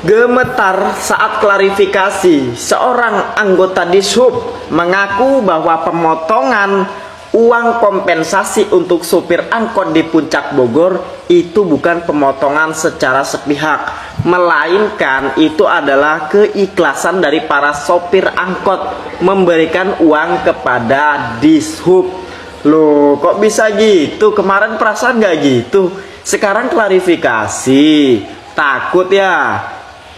Gemetar saat klarifikasi, seorang anggota Dishub mengaku bahwa pemotongan uang kompensasi untuk supir angkot di Puncak Bogor itu bukan pemotongan secara sepihak, melainkan itu adalah keikhlasan dari para sopir angkot memberikan uang kepada Dishub. Loh, kok bisa gitu? Kemarin perasaan nggak gitu, sekarang klarifikasi. Takut ya?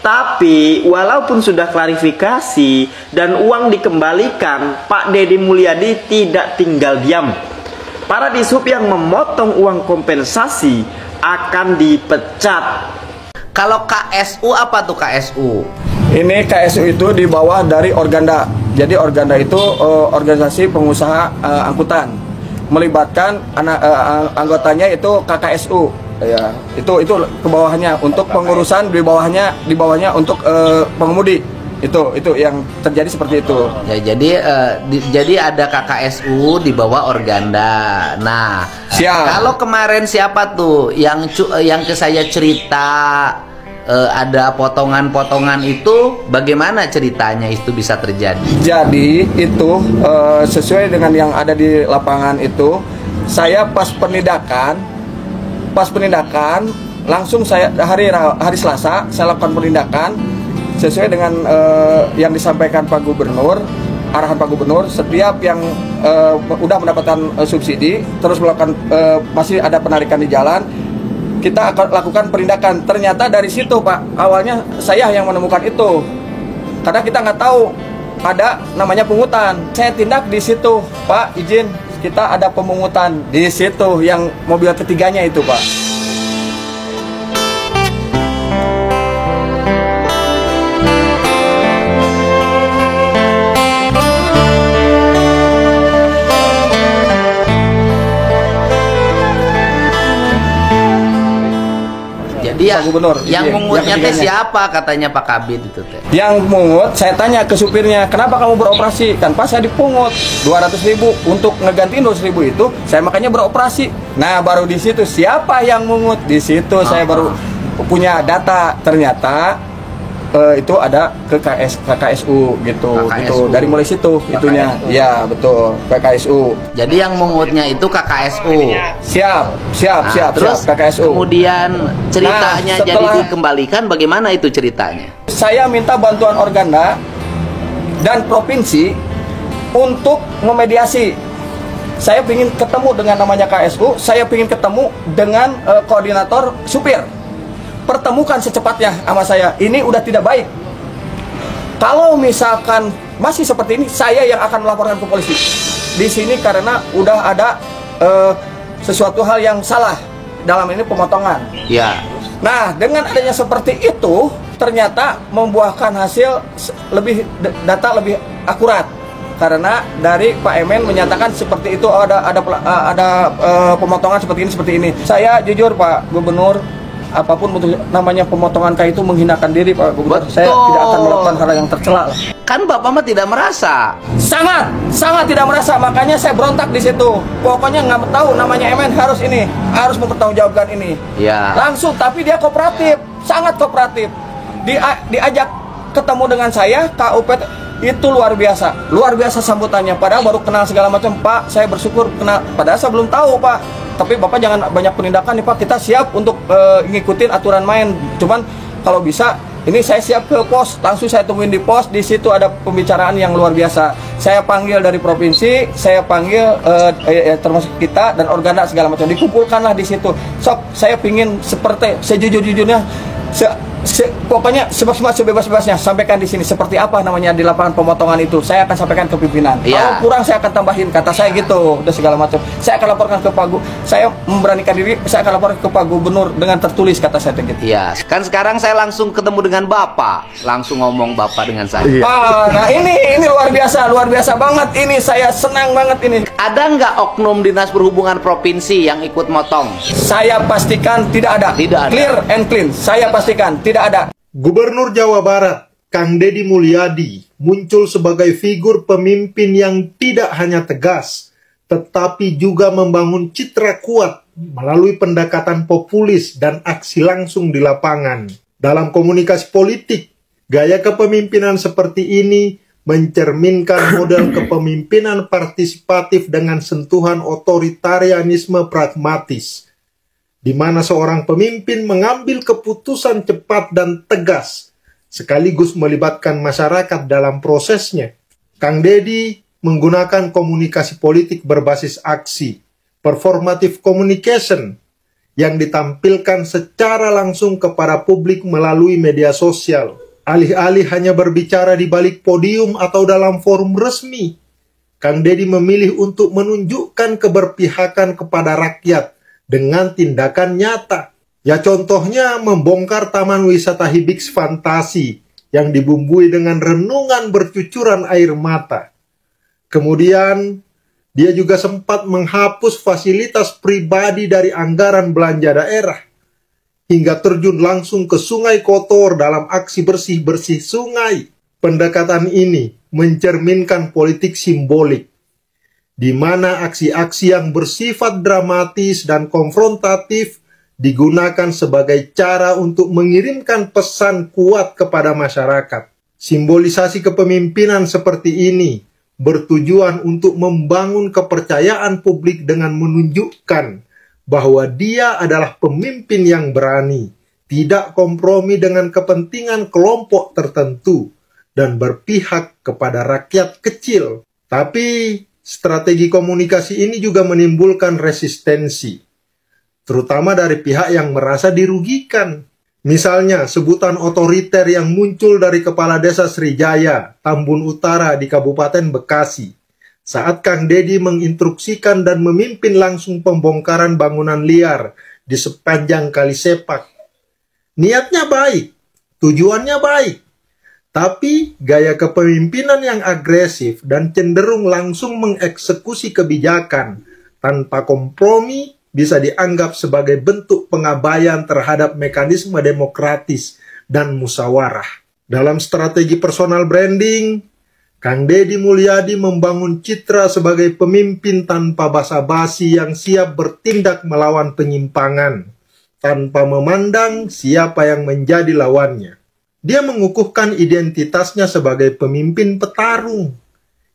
Tapi walaupun sudah klarifikasi dan uang dikembalikan, Pak Deddy Mulyadi tidak tinggal diam. Para Dishub yang memotong uang kompensasi akan dipecat. Kalau KSU apa tuh KSU? Ini KSU itu di bawah dari Organda. Jadi Organda itu organisasi pengusaha angkutan. Melibatkan anggotanya itu KKSU. Ya, itu ke bawahnya untuk pengurusan, di bawahnya untuk pengemudi. Itu yang terjadi seperti itu. Ya, jadi ada KKSU di bawah Organda. Nah, kalau kemarin siapa tuh yang ke saya cerita ada potongan-potongan itu, bagaimana ceritanya itu bisa terjadi? Jadi itu sesuai dengan yang ada di lapangan itu, saya pas penindakan langsung saya hari Selasa saya lakukan penindakan sesuai dengan yang disampaikan Pak Gubernur, arahan Pak Gubernur. Setiap yang udah mendapatkan subsidi terus melakukan masih ada penarikan di jalan, kita akan lakukan penindakan. Ternyata dari situ Pak, awalnya saya yang menemukan itu karena kita nggak tahu ada namanya pungutan. Saya tindak di situ, Pak, izin, kita ada pemungutan di situ yang mobil ketiganya itu, Pak. Jadi yang mungutnya teh siapa, katanya Pak Kabid itu teh? Yang mungut, saya tanya ke supirnya, kenapa kamu beroperasi? Kan pas saya dipungut 200.000 untuk ngegantiin 200.000 itu, saya makanya beroperasi. Nah, baru di situ siapa yang mungut? Di situ saya baru punya data. Ternyata itu ada ke KKSU gitu. Dari mulai situ itunya. Ya, betul, KKSU. Jadi yang mungutnya itu KKSU. Siap, terus KKSU. Kemudian ceritanya jadi dikembalikan, bagaimana itu ceritanya? Saya minta bantuan Organda dan provinsi untuk memediasi. Saya ingin ketemu dengan namanya KSU, saya ingin ketemu dengan koordinator supir. Pertemukan secepatnya sama saya. Ini udah tidak baik. Kalau misalkan masih seperti ini, saya yang akan melaporkan ke polisi. Di sini karena udah ada sesuatu hal yang salah dalam ini pemotongan. Ya. Nah, dengan adanya seperti itu, ternyata membuahkan hasil data lebih akurat. Karena dari Pak Emen menyatakan seperti itu, ada pemotongan seperti ini. Saya jujur Pak Gubernur, apapun namanya pemotongan kayak itu menghinakan diri Pak Gubernur. Saya tidak akan melakukan hal yang tercela. Kan Bapak mah tidak merasa. Sangat tidak merasa. Makanya saya berontak di situ. Pokoknya nggak tahu namanya Emen harus mempertanggungjawabkan ini. Ya. Langsung, tapi dia kooperatif, sangat kooperatif. Diajak ketemu dengan saya, KUP itu luar biasa sambutannya. Padahal baru kenal segala macam, Pak. Saya bersyukur kenal. Padahal saya belum tahu Pak. Tapi Bapak jangan banyak penindakan nih Pak, kita siap untuk ngikutin aturan main. Cuman kalau bisa, ini saya siap ke pos, langsung saya tungguin di pos. Di situ ada pembicaraan yang luar biasa. Saya panggil dari provinsi, saya panggil termasuk kita dan Organda segala macam. Dikumpulkanlah di situ. Sok, saya pingin seperti sejujur-jujurnya, pokoknya sebebas-bebasnya sampaikan di sini seperti apa namanya di lapangan pemotongan itu. Saya akan sampaikan ke pimpinan. Kalau kurang saya akan tambahin, kata saya gitu, udah segala macam. Saya akan laporkan ke Pak saya memberanikan diri, saya akan laporkan ke Pak Gubernur dengan tertulis, kata saya gitu. Iya, kan sekarang saya langsung ketemu dengan Bapak, langsung ngomong Bapak dengan saya. Nah ini luar biasa banget ini, saya senang banget ini. Ada nggak oknum Dinas Perhubungan Provinsi yang ikut motong? Saya pastikan tidak ada. Clear and clean, saya pastikan tidak ada. Gubernur Jawa Barat, Kang Deddy Mulyadi, muncul sebagai figur pemimpin yang tidak hanya tegas, tetapi juga membangun citra kuat melalui pendekatan populis dan aksi langsung di lapangan. Dalam komunikasi politik, gaya kepemimpinan seperti ini mencerminkan model kepemimpinan partisipatif dengan sentuhan otoritarianisme pragmatis, di mana seorang pemimpin mengambil keputusan cepat dan tegas, sekaligus melibatkan masyarakat dalam prosesnya. Kang Deddy menggunakan komunikasi politik berbasis aksi, performative communication, yang ditampilkan secara langsung kepada publik melalui media sosial. Alih-alih hanya berbicara di balik podium atau dalam forum resmi, Kang Deddy memilih untuk menunjukkan keberpihakan kepada rakyat dengan tindakan nyata. Ya contohnya membongkar taman wisata Hibix Fantasi yang dibumbui dengan renungan bercucuran air mata. Kemudian dia juga sempat menghapus fasilitas pribadi dari anggaran belanja daerah, hingga terjun langsung ke sungai kotor dalam aksi bersih-bersih sungai. Pendekatan ini mencerminkan politik simbolik, di mana aksi-aksi yang bersifat dramatis dan konfrontatif digunakan sebagai cara untuk mengirimkan pesan kuat kepada masyarakat. Simbolisasi kepemimpinan seperti ini bertujuan untuk membangun kepercayaan publik dengan menunjukkan bahwa dia adalah pemimpin yang berani, tidak kompromi dengan kepentingan kelompok tertentu, dan berpihak kepada rakyat kecil. Tapi strategi komunikasi ini juga menimbulkan resistensi, terutama dari pihak yang merasa dirugikan. Misalnya, sebutan otoriter yang muncul dari Kepala Desa Srijaya, Tambun Utara di Kabupaten Bekasi, saat Kang Deddy menginstruksikan dan memimpin langsung pembongkaran bangunan liar di sepanjang Kali Sepak. Niatnya baik, tujuannya baik, tapi gaya kepemimpinan yang agresif dan cenderung langsung mengeksekusi kebijakan tanpa kompromi bisa dianggap sebagai bentuk pengabaian terhadap mekanisme demokratis dan musyawarah. Dalam strategi personal branding, Kang Deddy Mulyadi membangun citra sebagai pemimpin tanpa basa-basi yang siap bertindak melawan penyimpangan, tanpa memandang siapa yang menjadi lawannya. Dia mengukuhkan identitasnya sebagai pemimpin petarung,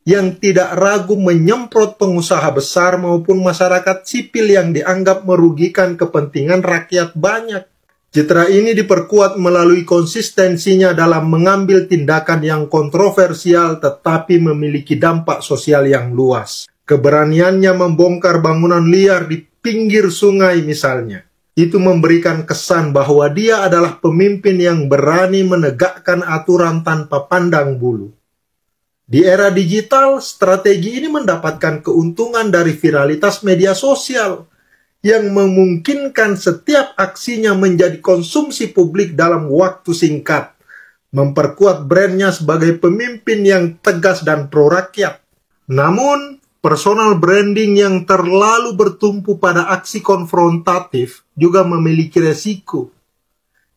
yang tidak ragu menyemprot pengusaha besar maupun masyarakat sipil yang dianggap merugikan kepentingan rakyat banyak. Citra ini diperkuat melalui konsistensinya dalam mengambil tindakan yang kontroversial tetapi memiliki dampak sosial yang luas. Keberaniannya membongkar bangunan liar di pinggir sungai misalnya, itu memberikan kesan bahwa dia adalah pemimpin yang berani menegakkan aturan tanpa pandang bulu. Di era digital, strategi ini mendapatkan keuntungan dari viralitas media sosial yang memungkinkan setiap aksinya menjadi konsumsi publik dalam waktu singkat, memperkuat brandnya sebagai pemimpin yang tegas dan pro-rakyat. Namun, personal branding yang terlalu bertumpu pada aksi konfrontatif juga memiliki resiko.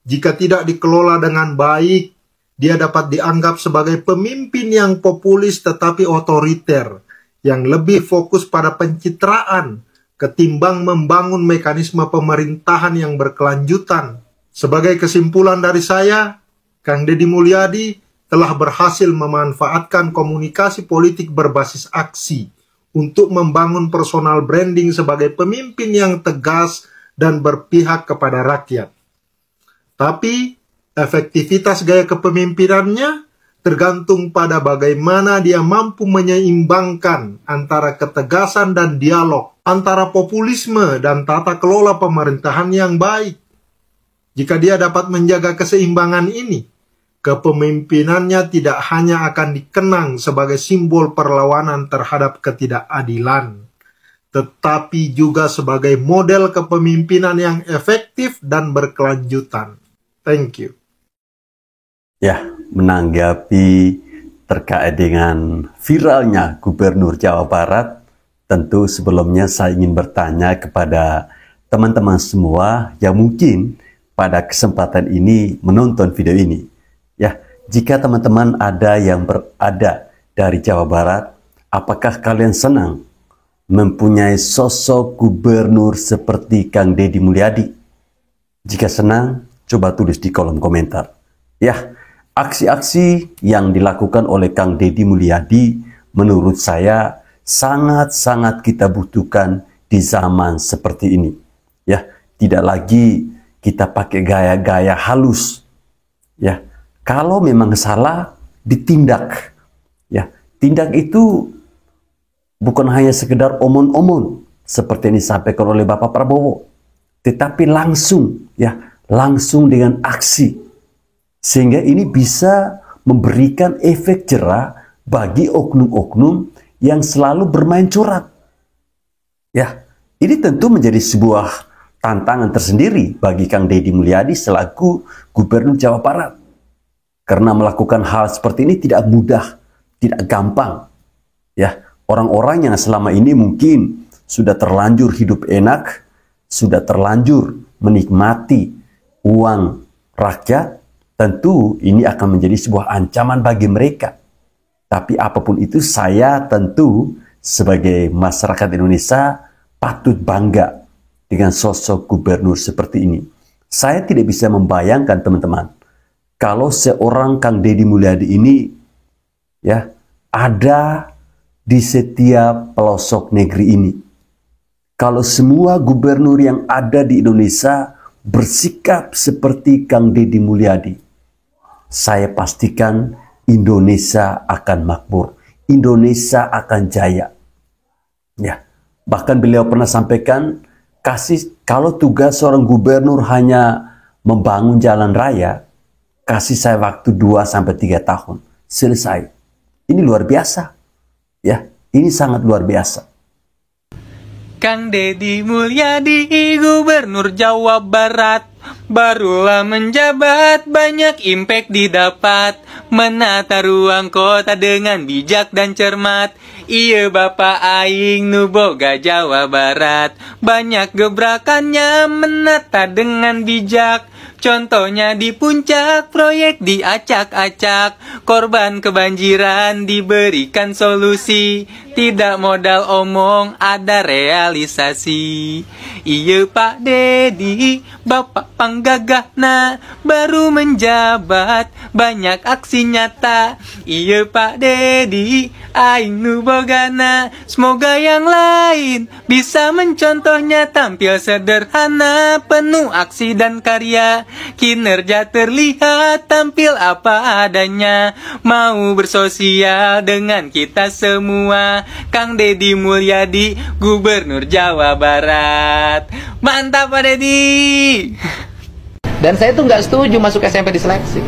Jika tidak dikelola dengan baik, dia dapat dianggap sebagai pemimpin yang populis tetapi otoriter, yang lebih fokus pada pencitraan ketimbang membangun mekanisme pemerintahan yang berkelanjutan. Sebagai kesimpulan dari saya, Kang Deddy Mulyadi telah berhasil memanfaatkan komunikasi politik berbasis aksi untuk membangun personal branding sebagai pemimpin yang tegas dan berpihak kepada rakyat. Tapi efektivitas gaya kepemimpinannya tergantung pada bagaimana dia mampu menyeimbangkan antara ketegasan dan dialog, antara populisme dan tata kelola pemerintahan yang baik. Jika dia dapat menjaga keseimbangan ini, kepemimpinannya tidak hanya akan dikenang sebagai simbol perlawanan terhadap ketidakadilan, tetapi juga sebagai model kepemimpinan yang efektif dan berkelanjutan. Thank you. Ya, menanggapi terkait dengan viralnya Gubernur Jawa Barat, tentu sebelumnya saya ingin bertanya kepada teman-teman semua yang mungkin pada kesempatan ini menonton video ini. Ya, jika teman-teman ada yang berada dari Jawa Barat, apakah kalian senang mempunyai sosok gubernur seperti Kang Deddy Mulyadi? Jika senang, Coba tulis di kolom komentar. Ya, aksi-aksi yang dilakukan oleh Kang Deddy Mulyadi menurut saya sangat-sangat kita butuhkan di zaman seperti ini. Ya, tidak lagi kita pakai gaya-gaya halus. Ya, kalau memang salah ditindak. Ya, tindak itu bukan hanya sekedar omon-omon seperti yang disampaikan oleh Bapak Prabowo, tetapi langsung, ya, langsung dengan aksi, sehingga ini bisa memberikan efek jera bagi oknum-oknum yang selalu bermain curhat. Ya, ini tentu menjadi sebuah tantangan tersendiri bagi Kang Deddy Mulyadi selaku Gubernur Jawa Barat, karena melakukan hal seperti ini tidak mudah, tidak gampang. Ya, orang-orang yang selama ini mungkin sudah terlanjur hidup enak, sudah terlanjur menikmati uang rakyat, tentu ini akan menjadi sebuah ancaman bagi mereka. Tapi apapun itu, saya tentu sebagai masyarakat Indonesia patut bangga dengan sosok gubernur seperti ini. Saya tidak bisa membayangkan, teman-teman, kalau seorang Kang Deddy Mulyadi ini, ya, ada di setiap pelosok negeri ini. Kalau semua gubernur yang ada di Indonesia bersikap seperti Kang Deddy Mulyadi, saya pastikan Indonesia akan makmur, Indonesia akan jaya. Ya, bahkan beliau pernah sampaikan, kalau tugas seorang gubernur hanya membangun jalan raya, kasih saya waktu 2-3 tahun, selesai. Ini luar biasa. Ya, ini sangat luar biasa. Kang Deddy Mulyadi, Gubernur Jawa Barat, barulah menjabat, banyak impact didapat, menata ruang kota dengan bijak dan cermat. Iya Bapak Aing nu boga Jawa Barat, banyak gebrakannya menata dengan bijak. Contohnya di puncak, proyek diacak-acak, korban kebanjiran diberikan solusi, tidak modal omong, ada realisasi. Iya Pak Deddy, Bapak Panggagahna, baru menjabat, banyak aksi nyata. Iya Pak Deddy, aing nu bogana, semoga yang lain bisa mencontohnya, tampil sederhana, penuh aksi dan karya. Kinerja terlihat, tampil apa adanya, mau bersosial dengan kita semua. Kang Deddy Mulyadi, Gubernur Jawa Barat. Mantap Pak Deddy. Dan saya tuh nggak setuju masuk SMP diseleksi.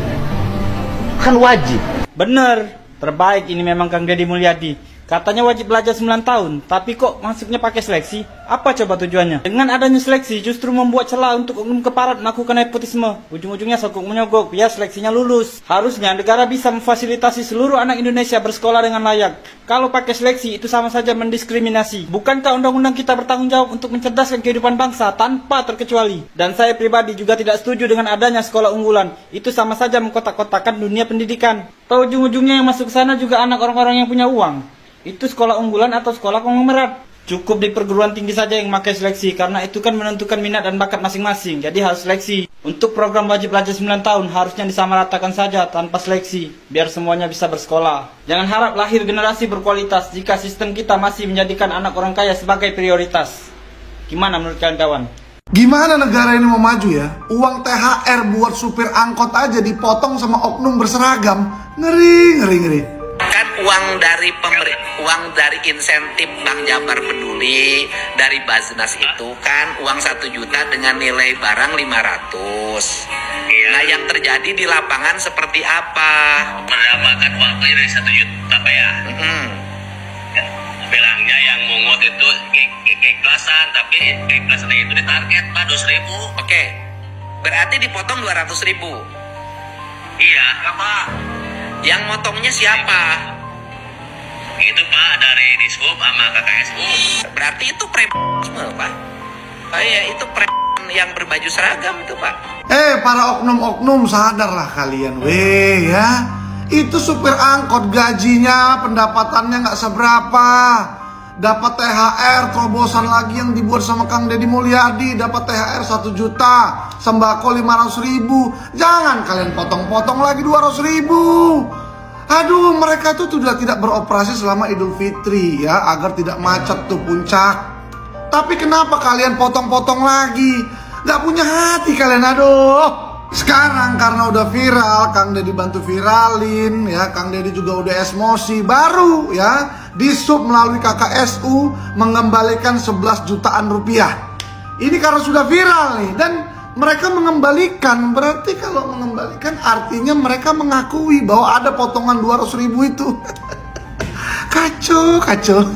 Kan wajib. Bener, terbaik ini memang Kang Deddy Mulyadi. Katanya wajib belajar 9 tahun, tapi kok masuknya pakai seleksi? Apa coba tujuannya? Dengan adanya seleksi justru membuat celah untuk oknum keparat melakukan nepotisme. Ujung-ujungnya sokok menyogok, biar seleksinya lulus. Harusnya negara bisa memfasilitasi seluruh anak Indonesia bersekolah dengan layak. Kalau pakai seleksi itu sama saja mendiskriminasi. Bukankah undang-undang kita bertanggung jawab untuk mencerdaskan kehidupan bangsa tanpa terkecuali? Dan saya pribadi juga tidak setuju dengan adanya sekolah unggulan. Itu sama saja mengkotak-kotakan dunia pendidikan. Tahu ujung-ujungnya yang masuk sana juga anak orang-orang yang punya uang. Itu sekolah unggulan atau sekolah konglomerat. Cukup di perguruan tinggi saja yang pakai seleksi, karena itu kan menentukan minat dan bakat masing-masing. Jadi harus seleksi. Untuk program wajib belajar 9 tahun harusnya disamaratakan saja tanpa seleksi, biar semuanya bisa bersekolah. Jangan harap lahir generasi berkualitas jika sistem kita masih menjadikan anak orang kaya sebagai prioritas. Gimana menurut kalian kawan? Gimana negara ini mau maju ya? Uang THR buat supir angkot aja dipotong sama oknum berseragam. Ngeri. Kan uang dari insentif Bank Jabar Peduli dari Baznas itu kan uang 1 juta dengan nilai barang 500. Nah yang terjadi di lapangan seperti apa? Mendapatkan uangnya dari 1 juta Pak ya. Bilangnya yang mungut itu keikhlasan, tapi keikhlasan itu ditarget Pak 200.000. Oke, berarti dipotong 200.000. Iya Pak. Yang motongnya siapa? Itu Pak dari Dishub sama KKSU. Berarti itu premisme Pak. Itu yang berbaju seragam itu Pak. Para oknum-oknum sadarlah kalian ya. Itu supir angkot gajinya, pendapatannya nggak seberapa. dapat THR terobosan lagi yang dibuat sama Kang Deddy Mulyadi, dapat THR 1 juta, sembako 500.000. Jangan kalian potong-potong lagi 200.000. Aduh, mereka itu sudah tidak beroperasi selama Idul Fitri ya, agar tidak macet tuh puncak. Tapi kenapa kalian potong-potong lagi? Gak punya hati kalian, aduh. Sekarang karena udah viral, Kang Deddy bantu viralin ya, Kang Deddy juga udah emosi, baru ya Dishub melalui KKSU mengembalikan 11 jutaan rupiah. Ini karena sudah viral nih, dan mereka mengembalikan, berarti kalau mengembalikan artinya mereka mengakui bahwa ada potongan 200.000 itu. Kacau.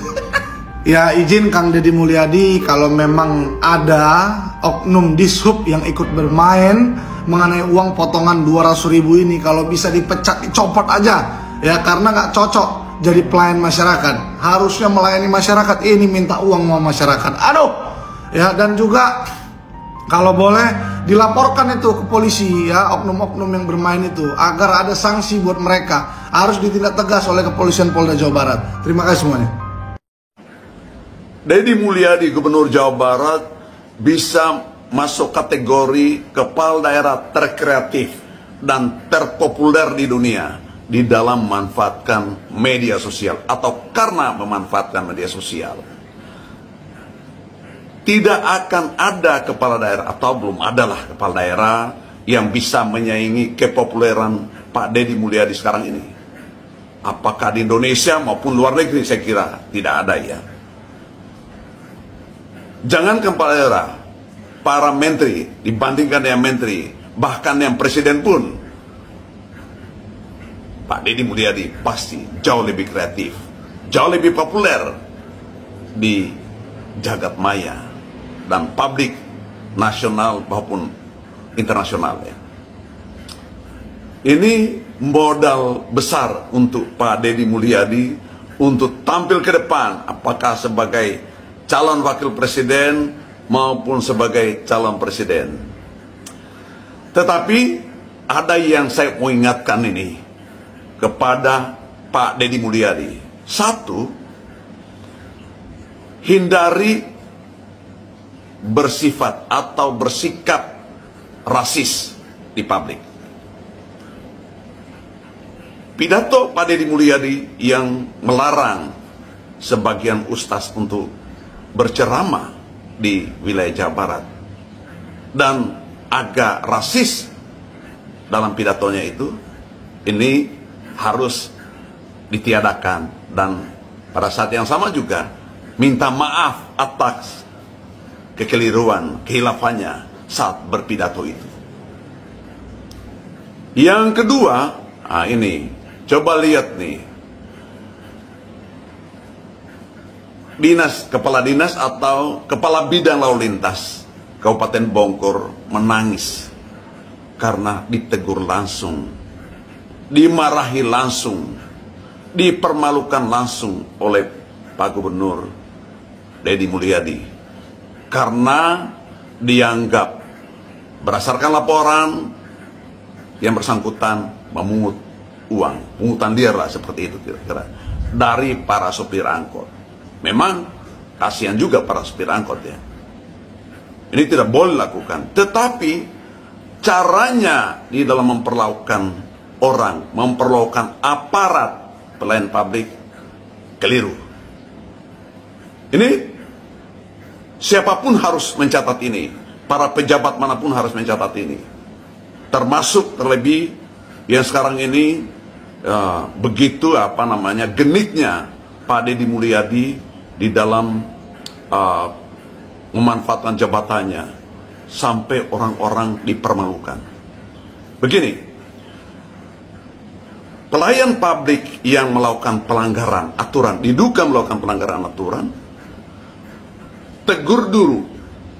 Ya, izin Kang Deddy Mulyadi, kalau memang ada oknum Dishub yang ikut bermain mengenai uang potongan 200.000 ini, kalau bisa dipecat, dicopot aja ya, karena nggak cocok jadi pelayan masyarakat. Harusnya melayani masyarakat, ini minta uang sama masyarakat. Aduh ya, dan juga kalau boleh dilaporkan itu ke polisi ya, oknum-oknum yang bermain itu, agar ada sanksi buat mereka. Harus ditindak tegas oleh kepolisian Polda Jawa Barat. Terima kasih semuanya. Deddy Mulyadi, Gubernur Jawa Barat, bisa masuk kategori kepala daerah terkreatif dan terpopuler di dunia di dalam memanfaatkan media sosial atau karena memanfaatkan media sosial. Tidak akan ada kepala daerah atau belum adalah kepala daerah yang bisa menyaingi kepopuleran Pak Deddy Mulyadi sekarang ini. Apakah di Indonesia maupun luar negeri, saya kira tidak ada ya. Jangan kepala daerah, para menteri dibandingkan dengan menteri, bahkan yang presiden pun, Pak Deddy Mulyadi pasti jauh lebih kreatif, jauh lebih populer di jagat maya dan publik nasional maupun internasional ya. Ini modal besar untuk Pak Deddy Mulyadi untuk tampil ke depan, apakah sebagai calon wakil presiden maupun sebagai calon presiden. Tetapi ada yang saya mau ingatkan ini kepada Pak Deddy Mulyadi. Satu, hindari bersifat atau bersikap rasis di publik. Pidato Pak Deddy Mulyadi yang melarang sebagian ustaz untuk berceramah di wilayah Jawa Barat dan agak rasis dalam pidatonya itu, ini harus ditiadakan, dan pada saat yang sama juga minta maaf atas kekeliruan, kehilafannya saat berpidato itu. Yang kedua, ini coba lihat nih, kepala dinas atau kepala bidang lalu lintas Kabupaten Bogor menangis karena ditegur langsung, dimarahi langsung, dipermalukan langsung oleh Pak Gubernur Deddy Mulyadi karena dianggap berdasarkan laporan yang bersangkutan memungut uang, pungutan liar lah seperti itu kira-kira dari para sopir angkot. Memang kasihan juga para sopir angkot ya. Ini tidak boleh lakukan, tetapi caranya di dalam memperlakukan orang, memperlakukan aparat pelayan publik keliru. Ini siapapun harus mencatat ini, para pejabat manapun harus mencatat ini, termasuk terlebih yang sekarang ini begitu genitnya Pak Deddy Mulyadi di dalam memanfaatkan jabatannya sampai orang-orang dipermalukan. Begini, pelayan publik yang melakukan pelanggaran aturan, diduga melakukan pelanggaran aturan, tegur dulu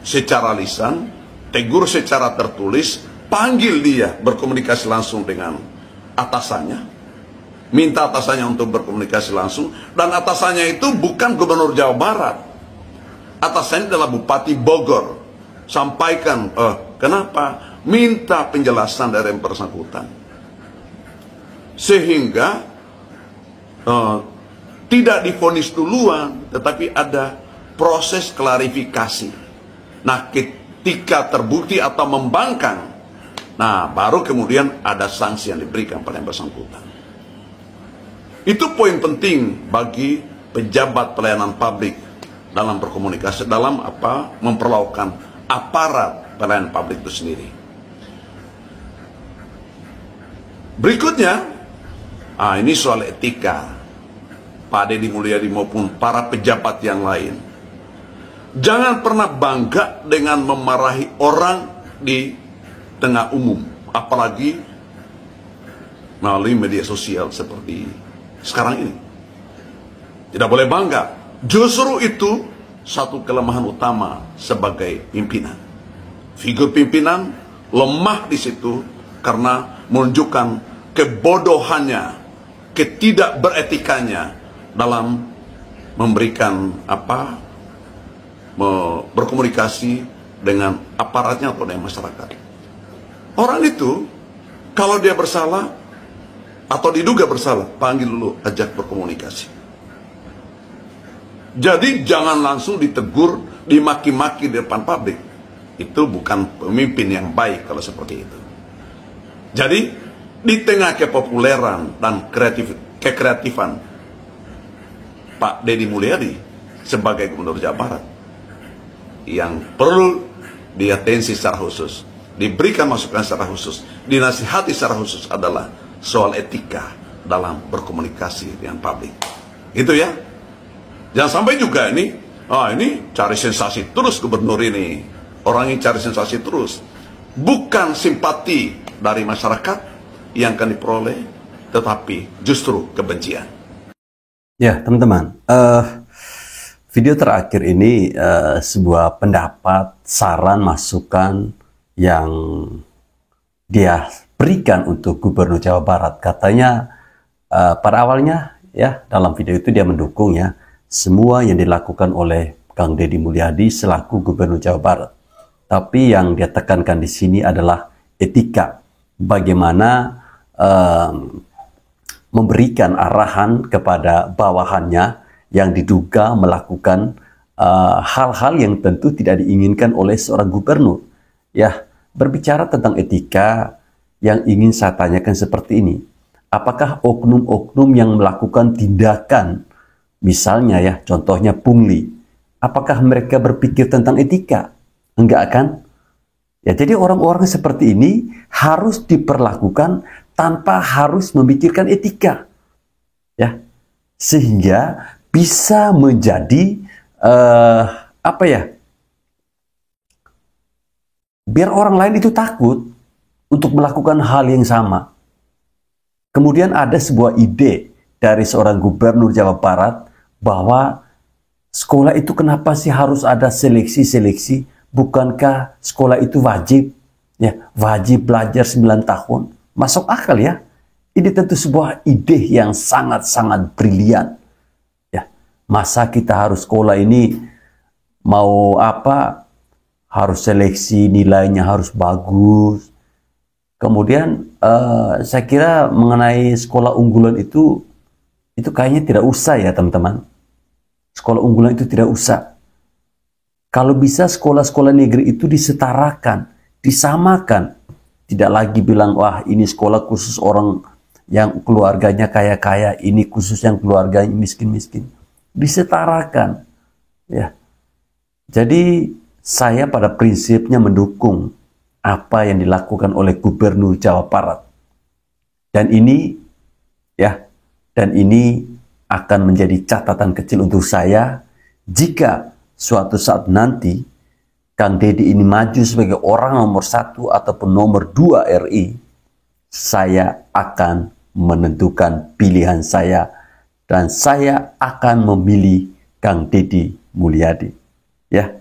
secara lisan, tegur secara tertulis, panggil dia berkomunikasi langsung dengan atasannya, minta atasannya untuk berkomunikasi langsung, dan atasannya itu bukan Gubernur Jawa Barat, atasannya adalah Bupati Bogor. Sampaikan, kenapa, minta penjelasan dari yang bersangkutan, sehingga tidak divonis duluan, tetapi ada proses klarifikasi. Nah, ketika terbukti atau membangkang, nah baru kemudian ada sanksi yang diberikan pada yang bersangkutan. Itu poin penting bagi pejabat pelayanan publik dalam berkomunikasi, dalam memperlakukan aparat pelayanan publik itu sendiri. Berikutnya, ini soal etika. Pak Deddy Mulyadi maupun para pejabat yang lain, jangan pernah bangga dengan memarahi orang di tengah umum, apalagi melalui media sosial seperti sekarang ini. Tidak boleh bangga. Justru itu satu kelemahan utama sebagai pimpinan. Figur pimpinan lemah di situ karena menunjukkan kebodohannya, ketidakberetikanya dalam memberikan berkomunikasi dengan aparatnya atau dengan masyarakat. Orang itu kalau dia bersalah atau diduga bersalah, panggil dulu, ajak berkomunikasi. Jadi jangan langsung ditegur, dimaki-maki di depan publik. Itu bukan pemimpin yang baik kalau seperti itu. Jadi di tengah kepopuleran dan kekreatifan Pak Deddy Mulyadi sebagai Gubernur Jawa Barat, yang perlu diatensi secara khusus, diberikan masukan secara khusus, dinasihati secara khusus adalah soal etika dalam berkomunikasi dengan publik. Gitu ya. Jangan sampai juga ini cari sensasi terus gubernur ini. Orang yang cari sensasi terus. Bukan simpati dari masyarakat yang akan diperoleh, tetapi justru kebencian. Ya, teman-teman, video terakhir ini sebuah pendapat, saran, masukan yang dia berikan untuk Gubernur Jawa Barat. Katanya pada awalnya ya dalam video itu dia mendukung ya semua yang dilakukan oleh Kang Deddy Mulyadi selaku Gubernur Jawa Barat. Tapi yang dia tekankan di sini adalah etika. Bagaimana memberikan arahan kepada bawahannya yang diduga melakukan hal-hal yang tentu tidak diinginkan oleh seorang gubernur. Ya, berbicara tentang etika, yang ingin saya tanyakan seperti ini. Apakah oknum-oknum yang melakukan tindakan, misalnya ya, contohnya pungli, apakah mereka berpikir tentang etika? Enggak kan? Ya, jadi orang-orang seperti ini harus diperlakukan tanpa harus memikirkan etika, ya, sehingga bisa menjadi biar orang lain itu takut untuk melakukan hal yang sama. Kemudian ada sebuah ide dari seorang gubernur Jawa Barat bahwa sekolah itu kenapa sih harus ada seleksi-seleksi? Bukankah sekolah itu wajib? Ya, wajib belajar 9 tahun. Masuk akal ya. Ini tentu sebuah ide yang sangat-sangat brilian. Ya, masa kita harus sekolah ini mau harus seleksi, nilainya harus bagus. Kemudian saya kira mengenai sekolah unggulan itu kayaknya tidak usah ya teman-teman. Sekolah unggulan itu tidak usah. Kalau bisa sekolah-sekolah negeri itu disetarakan, disamakan. Tidak lagi bilang, wah ini sekolah khusus orang yang keluarganya kaya-kaya, ini khusus yang keluarganya miskin-miskin. Disetarakan. Ya. Jadi saya pada prinsipnya mendukung apa yang dilakukan oleh Gubernur Jawa Barat. Dan ini akan menjadi catatan kecil untuk saya jika suatu saat nanti Kang Deddy ini maju sebagai orang nomor 1 ataupun nomor 2 RI, saya akan menentukan pilihan saya dan saya akan memilih Kang Deddy Mulyadi. Ya,